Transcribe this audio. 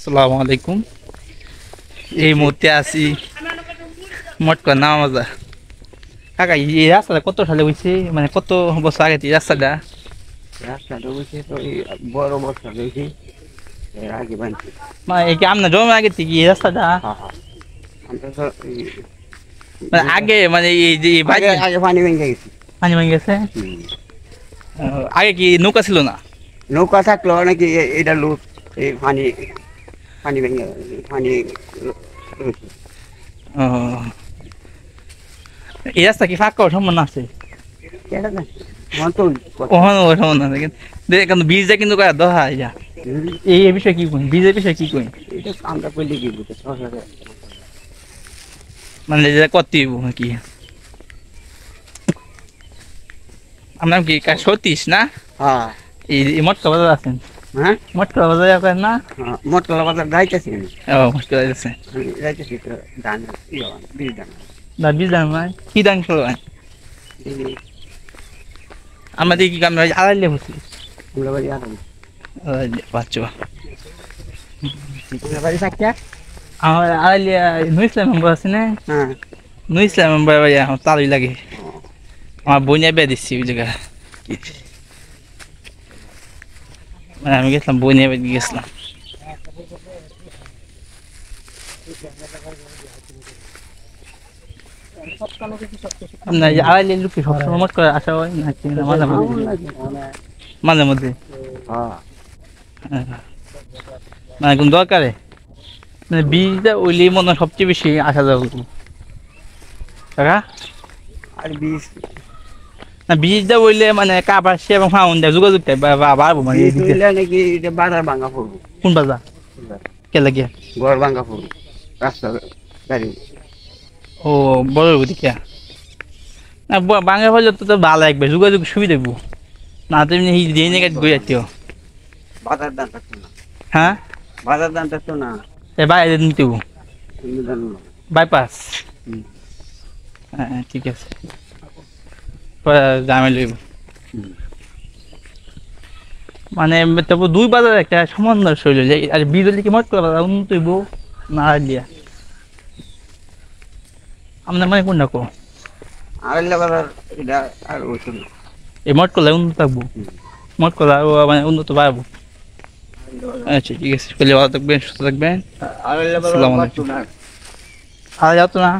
আসসালামু আলাইকুম। এই মুহূর্তে আছি মটকা নামাজা। কাকা এই রাস্তাটা কত সালে হয়েছে, মানে কত বছর আগে এই রাস্তাটা? রাস্তাটা বলছে তো এই বড় বর্ষা দেখি এর আগে বানছি। মানে এই কি আপনার জন্মের আগে থেকে এই রাস্তাটা? হ্যাঁ হ্যাঁ আমরা তো মানে আগে মানে এই যে আগে আগে পানি ভেঙে গেছি। পানি ভেঙে গেছে। হুম। আগে কি নৌকা ছিল না? নৌকা থাকলো নাকি এটা লোক এই পানি পানি ভেঙে পানি রয়েছে। ও, এই রাস্তা কি ফাঁকা হওয়ার সম্ভাবনা আছে? কেটা না আমার তো কখনো হওয়ার সম্ভাবনা আছে কিন্তু বীজটা কিন্তু করা দহা যা। এই বিষয়ে কি কই, বীজের বিষয়ে কি কই? এটা আমরা করলে কি বুঝতে সরকারে মানে যেটা করতে হইব কি? আপনার কি কাজ সতীশ না? হ্যাঁ এই মটকা বাজার আছেন? হ্যাঁ মটকা বাজার আপনার না? মোটকলা বাজার যাইতেছি আমি ও মটকা আছে। যাইতেছি তো ধান বীজ ধান না বীজ দাম ভাই কি দাম করো ভাই? আমাদের কি কাম আড়াইলে হচ্ছে? আমরা বাড়ি আরাম বাচ্চা আমরা বাড়ি থাকতে আমার আড়াইলিয়া নুইসলাম মেম্বার আছে না? হ্যাঁ নুইসলাম মেম্বার ভাই আমার তালই লাগে। আমার বইনে বেয়ে দিচ্ছি ওই জায়গা। মানে আমি গেছিলাম বইনে বেয়ে গেছিলাম। আপনার আড়াইলিয়া লোক কি সবসময় মত করে আসা হয় নাকি না মাঝে মাঝে? মাঝে মধ্যে মানে কোন দরকারে মানে বীজটা ওইলেই মনে হয় সবচেয়ে বেশি আসা যাবে কাকা। আর বীজ না বীজটা বললে মানে কাবার সে এবং ফাউন্ড দেয় যোগাযোগ দেয় বাড়বো মানে এই বীজ দিক দিয়ে। হইলে নাকি এটা বাজার ভাঙা পড়বো কোন বাজার কে লাগে? ঘর ভাঙা পড়বো রাস্তা গাড়ি ও বড় দিকে না বাংলা হলে তো তো ভালো লাগবে, যোগাযোগ সুবিধা দেখবো না তুমি এই জায়গায় গই যাচ্ছিও। বাজার দাম থাকতো না হ্যাঁ বাজার দাম থাকতো না এ বাইরে নিতে তুমি জানো না বাইপাস। হুম। হ্যাঁ ঠিক আছে পরে জামে লইব। হুম। মানে তারপর দুই বাজার একটা সমান শৈল আর বিজলি কি মত করা উন্নত হইব না দিয়া আপনার মানে কোনটা কো? আর বাজার এটা আর ওইসব না এই মট করলে উন্নত থাকবো, মট করলে আরো মানে উন্নত পারবো। আচ্ছা ঠিক আছে, ভালো থাকবেন, সুস্থ থাকবেন। আর আসসালামু আলাইকুম। আর যাও তো না।